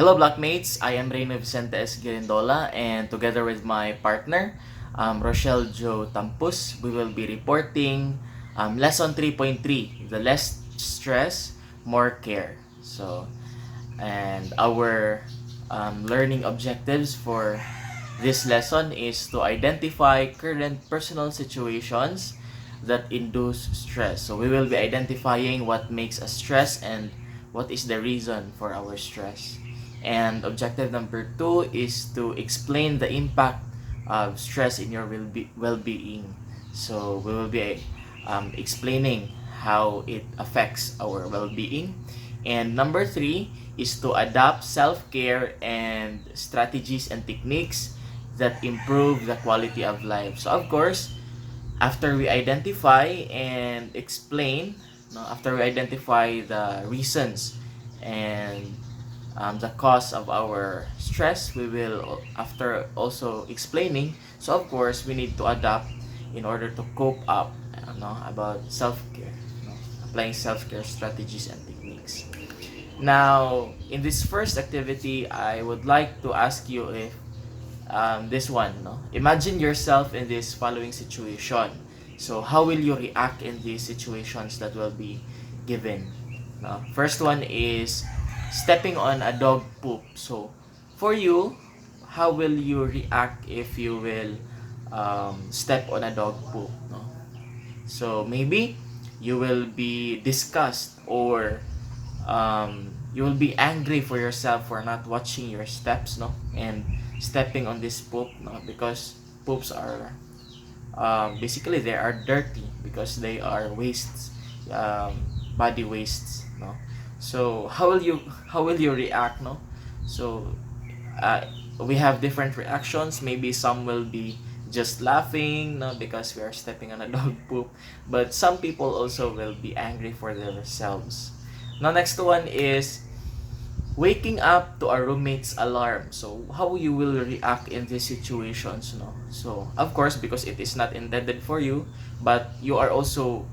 Hello Blockmates, I am Reyno Vicente S. Girindola and together with my partner, Rochelle Jo Tampus, we will be reporting lesson 3.3, the less stress, more care. And our learning objectives for this lesson is to identify current personal situations that induce stress. So we will be identifying what makes us stress and what is the reason for our stress. And objective number 2 is to explain the impact of stress in your well-being. So we will be explaining how it affects our well-being. And number 3 is to adopt self-care and strategies and techniques that improve the quality of life. So of course, after we identify and explain, no, after we identify the reasons and the cause of our stress, we will, after also explaining, so of course we need to adapt in order to cope up about self-care, applying self-care strategies and techniques. Now, in this first activity, I would like to ask you if this one, imagine yourself in this following situation. So how will you react in these situations that will be given? First one is stepping on a dog poop. So for you, how will you react if you will step on a dog poop? So maybe you will be disgusted, or you will be angry for yourself for not watching your steps, and stepping on this poop, because poops are basically they are dirty because they are wastes, body wastes, so how will you react, so uh, we have different reactions. Maybe some will be just laughing, because we are stepping on a dog poop, but some people also will be angry for themselves. Now, next one is waking up to a roommate's alarm. So how you will react in these situations, so of course, because it is not intended for you, but you are also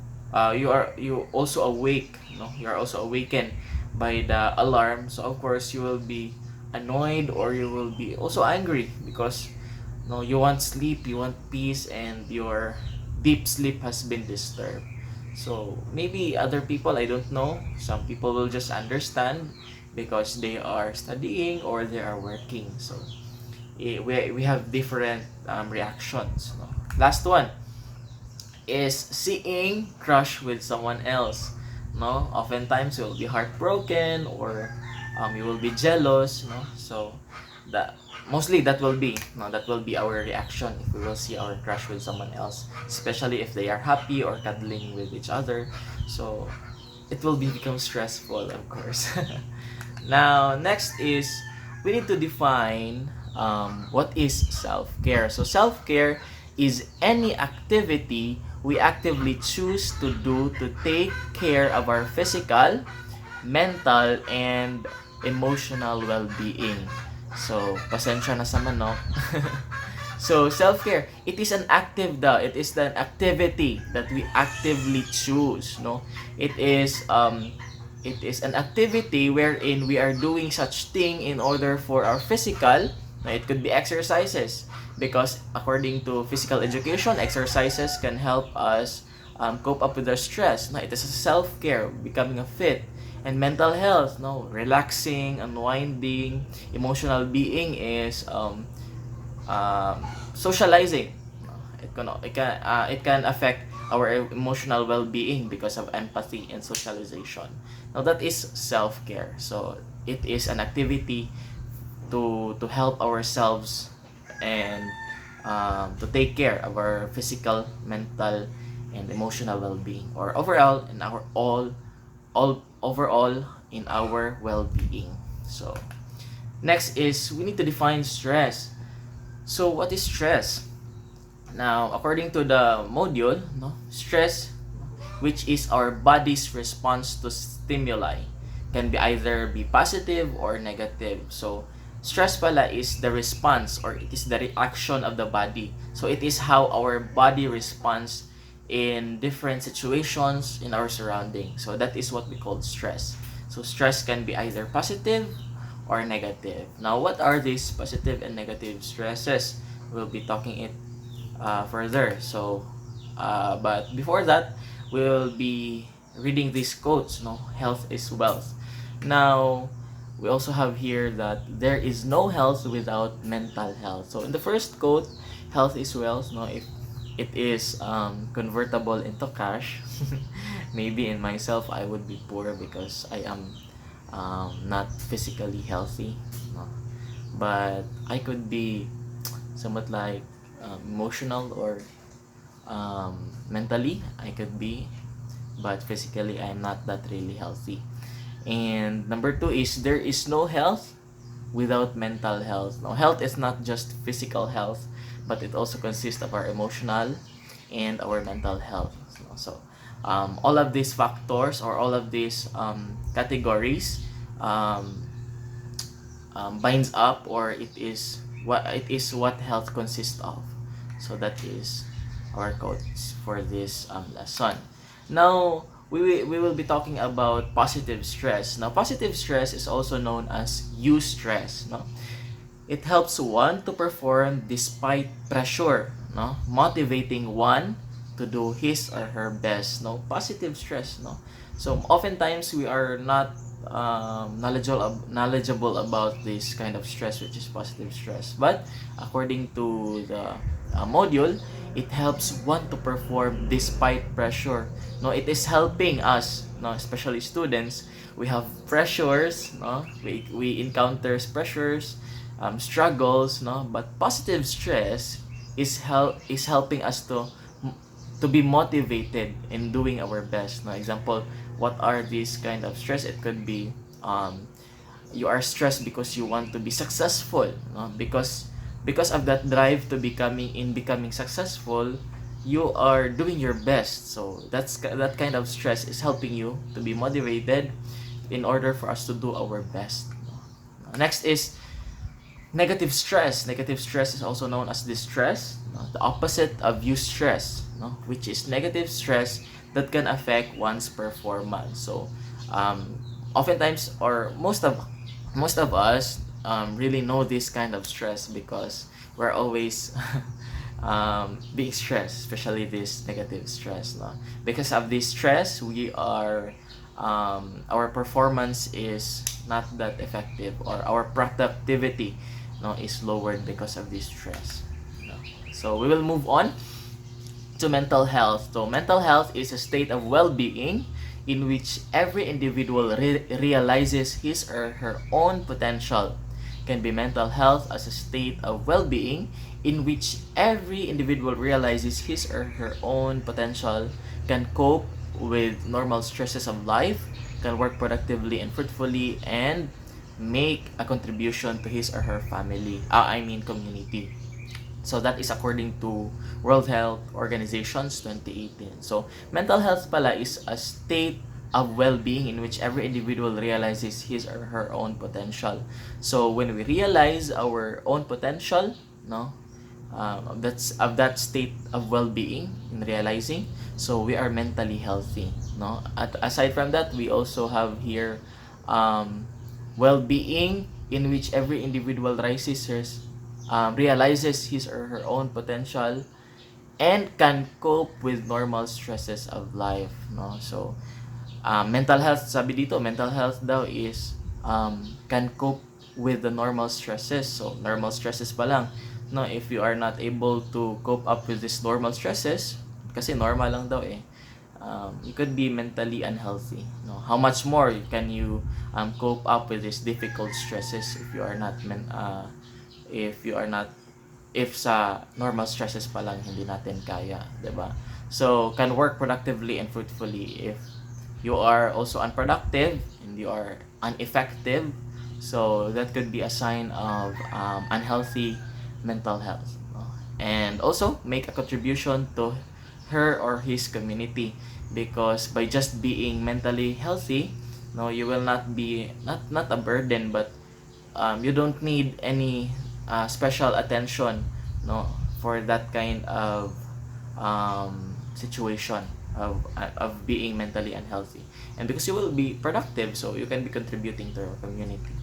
you also awake, you are also awakened by the alarm. So of course you will be annoyed, or you will be also angry because you want sleep, you want peace, and your deep sleep has been disturbed. So maybe other people, I don't know, some people will just understand because they are studying or they are working. So we have different reactions. Last one is seeing crush with someone else. Oftentimes you will be heartbroken, or you will be jealous. So that mostly that will be our reaction if we will see our crush with someone else, especially if they are happy or cuddling with each other. So it will become stressful, of course. Now, next is we need to define what is self-care. So self-care is any activity we actively choose to do to take care of our physical, mental, and emotional well-being. So, pasensya na sa manok. So, self-care, it is an activity that we actively choose, it is an activity wherein we are doing such thing in order for our physical. It could be exercises, because according to physical education, exercises can help us cope up with our stress. It is a self-care, becoming a fit. And mental health, relaxing, unwinding. Emotional being is socializing. It can affect our emotional well-being because of empathy and socialization. Now that is self-care. So it is an activity to help ourselves and to take care of our physical, mental, and emotional well-being, or overall in our overall in our well-being. So next is we need to define stress. So what is stress? Now, according to the module, stress, which is our body's response to stimuli, can be either be positive or negative. So stress pala is the response, or it is the reaction of the body. So it is how our body responds in different situations in our surroundings. So that is what we call stress. So stress can be either positive or negative. Now, what are these positive and negative stresses? We'll be talking it further. So, but before that, we'll be reading these quotes. No, health is wealth. Now, we also have here that there is no health without mental health. So, in the first quote, health is wealth. No, if it is convertible into cash, maybe in myself I would be poor because I am not physically healthy. No? But I could be somewhat like emotional or mentally I could be, but physically I'm not that really healthy. And number two is there is no health without mental health. Now, health is not just physical health, but it also consists of our emotional and our mental health. So all of these factors or all of these categories um, binds up, or it is what health consists of. So that is our quotes for this lesson. Now we will be talking about positive stress. Now, positive stress is also known as eustress. No, it helps one to perform despite pressure. No, motivating one to do his or her best. No, positive stress. No, so oftentimes we are not knowledgeable about this kind of stress, which is positive stress. But according to the module, it helps one to perform despite pressure. No, it is helping us, no, especially students. We have pressures, no, we encounter pressures, struggles, no, but positive stress is helping us to be motivated in doing our best. No, example, what are these kind of stress? It could be you are stressed because you want to be successful, no? Because of that drive to becoming successful, you are doing your best. So that kind of stress is helping you to be motivated in order for us to do our best. Next is negative stress. Negative stress is also known as distress, no? The opposite of eustress, no? Which is negative stress that can affect one's performance. So oftentimes, or most of us really know this kind of stress because we're always being stressed, especially this negative stress. No? Because of this stress, we are our performance is not that effective, or our productivity, no, is lowered because of this stress. No? So we will move on to mental health. So mental health is a state of well-being in which every individual realizes his or her own potential. Can be mental health as a state of well-being in which every individual realizes his or her own potential, can cope with normal stresses of life, can work productively and fruitfully, and make a contribution to his or her family, community. So that is according to World Health Organization's 2018. So mental health pala is a state of well-being in which every individual realizes his or her own potential. So when we realize our own potential, no, that's of that state of well-being in realizing, so we are mentally healthy. No, aside from that, we also have here well-being in which every individual realizes his or her own potential and can cope with normal stresses of life. No, so mental health, sabi dito, mental health daw is can cope with the normal stresses. So normal stresses pa lang, no, if you are not able to cope up with these normal stresses, kasi normal lang daw you could be mentally unhealthy. No, how much more can you cope up with these difficult stresses if you are not if sa normal stresses pa lang hindi natin kaya, 'di ba? So can work productively and fruitfully. If you are also unproductive and you are ineffective, so that could be a sign of unhealthy mental health. No? And also make a contribution to her or his community, because by just being mentally healthy, no, you will not be not a burden, but you don't need any special attention, no, for that kind of situation of being mentally unhealthy. And because you will be productive, so you can be contributing to your community.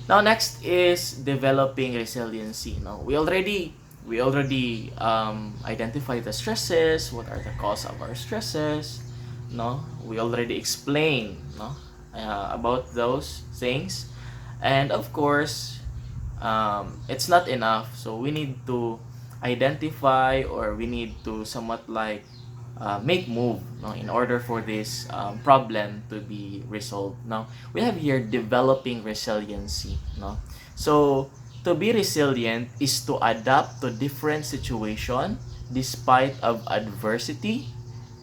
Now next is developing resiliency. Now we already identify the stresses. What are the cause of our stresses? No, we already explain about those things, and of course, it's not enough. So we need to identify, or we need to somewhat like make move, no, in order for this problem to be resolved. Now we have here developing resiliency. No, so to be resilient is to adapt to different situation despite of adversity,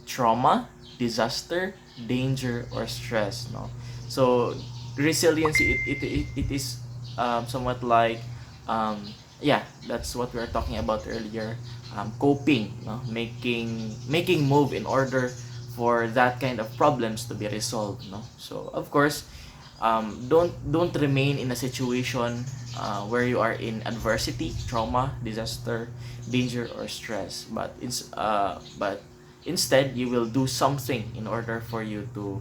trauma, disaster, danger, or stress. No, so resiliency, it is somewhat like um, yeah, that's what we were talking about earlier. Coping, no? Making move in order for that kind of problems to be resolved. No, so of course, don't remain in a situation where you are in adversity, trauma, disaster, danger, or stress, but instead you will do something in order for you to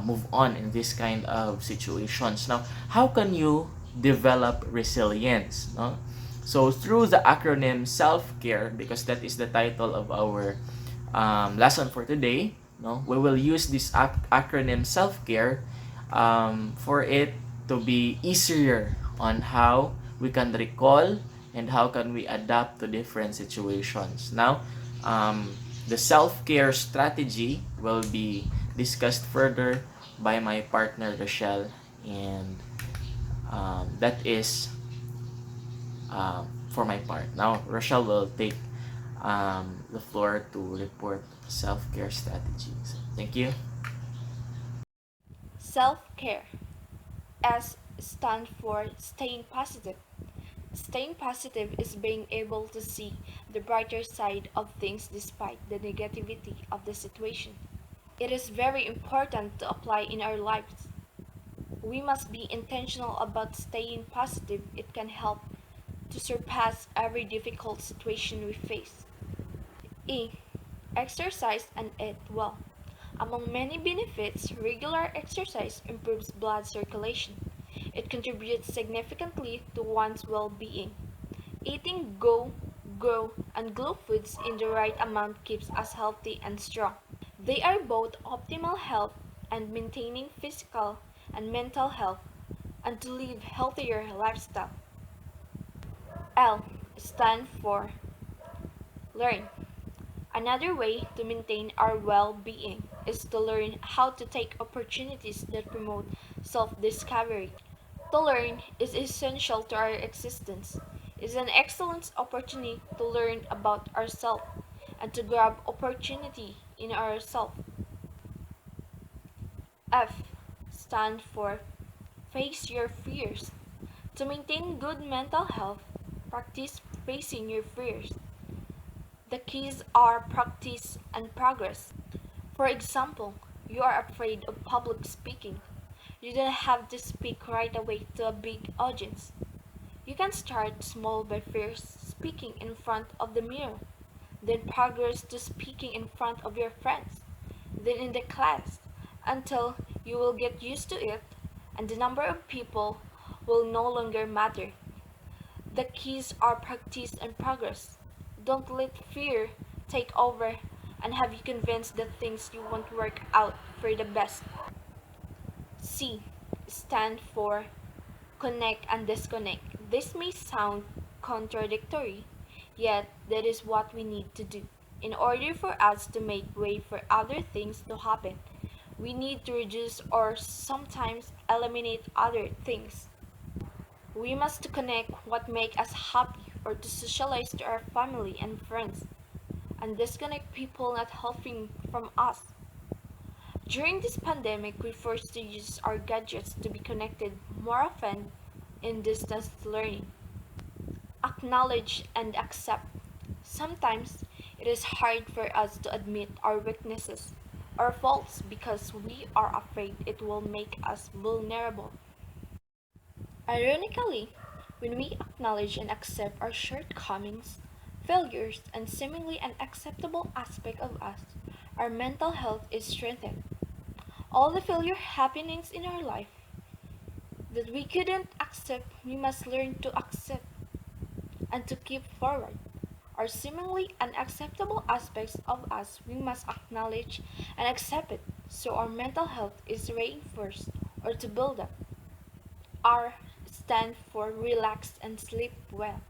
move on in this kind of situations. Now how can you develop resilience, no? So through the acronym self-care, because that is the title of our lesson for today, no, we will use this acronym self-care for it to be easier on how we can recall and how can we adapt to different situations. Now, the self-care strategy will be discussed further by my partner Rochelle, and that is for my part. Now, Rochelle will take the floor to report self-care strategies. Thank you. Self care. S stands for staying positive. Staying positive is being able to see the brighter side of things despite the negativity of the situation. It is very important to apply in our lives. We must be intentional about staying positive. It can help to surpass every difficult situation we face. E. Exercise and eat well. Among many benefits, regular exercise improves blood circulation. It contributes significantly to one's well-being. Eating grow, and glow foods in the right amount keeps us healthy and strong. They are both optimal health and maintaining physical and mental health and to live healthier lifestyle. L stand for learn. Another way to maintain our well-being is to learn how to take opportunities that promote self-discovery. To learn is essential to our existence. It is an excellent opportunity to learn about ourselves and to grab opportunity in ourselves. F stand for face your fears. To maintain good mental health, practice facing your fears. The keys are practice and progress. For example, you are afraid of public speaking. You don't have to speak right away to a big audience. You can start small by first speaking in front of the mirror, then progress to speaking in front of your friends, then in the class, until you will get used to it and the number of people will no longer matter. The keys are practice and progress. Don't let fear take over and have you convinced that things you won't work out for the best. C stand for connect and disconnect. This may sound contradictory, yet that is what we need to do. In order for us to make way for other things to happen, we need to reduce or sometimes eliminate other things. We must connect what makes us happy or to socialize to our family and friends and disconnect people not helping from us. During this pandemic, we forced to use our gadgets to be connected more often in distance learning. Acknowledge and accept. Sometimes it is hard for us to admit our weaknesses or faults because we are afraid it will make us vulnerable. Ironically, when we acknowledge and accept our shortcomings, failures, and seemingly unacceptable aspects of us, our mental health is strengthened. All the failure happenings in our life that we couldn't accept, we must learn to accept and to keep forward. Our seemingly unacceptable aspects of us, we must acknowledge and accept it so our mental health is reinforced or to build up. R stand for relax and sleep well.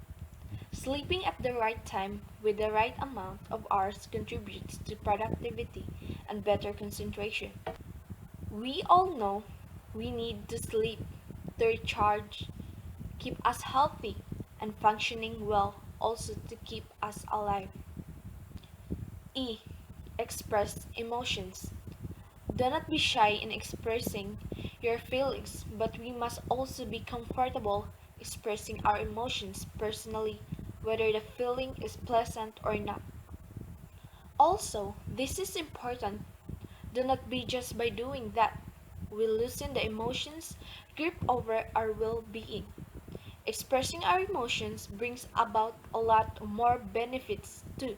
Sleeping at the right time with the right amount of hours contributes to productivity and better concentration. We all know we need to sleep to recharge, keep us healthy, and functioning well, also to keep us alive. E. Express emotions. Do not be shy in expressing your feelings, but we must also be comfortable expressing our emotions personally, whether the feeling is pleasant or not. Also, this is important. Do not be just by doing that. We loosen the emotions grip over our well being. Expressing our emotions brings about a lot more benefits too.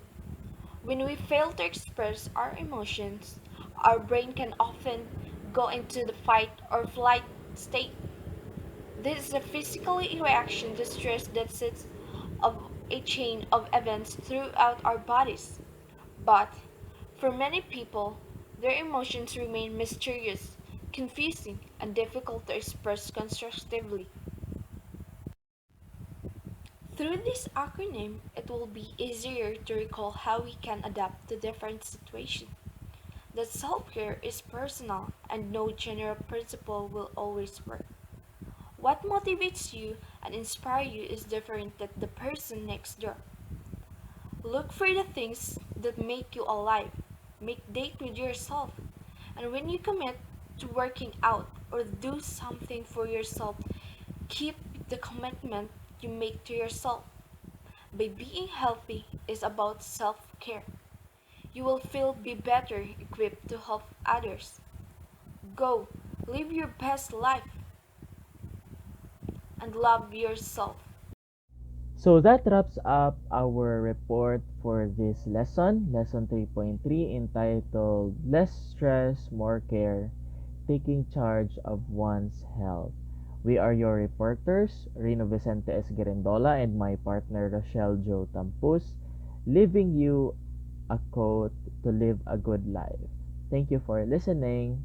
When we fail to express our emotions, our brain can often go into the fight or flight state. This is a physical reaction to stress that sets up a chain of events throughout our bodies. But for many people, their emotions remain mysterious, confusing, and difficult to express constructively. Through this acronym, it will be easier to recall how we can adapt to different situations. That self-care is personal and no general principle will always work. What motivates you and inspires you is different than the person next door. Look for the things that make you alive. Make date with yourself. And when you commit to working out or do something for yourself, keep the commitment you make to yourself. By being healthy is about self-care. You will feel be better equipped to help others. Go, live your best life and love yourself. So that wraps up our report for this lesson 3.3, entitled Less Stress, More Care, Taking Charge of One's Health. We are your reporters, Rino Vicente Esguerendola and my partner Rochelle Joe Tampus, leaving you a quote to live a good life. Thank you for listening.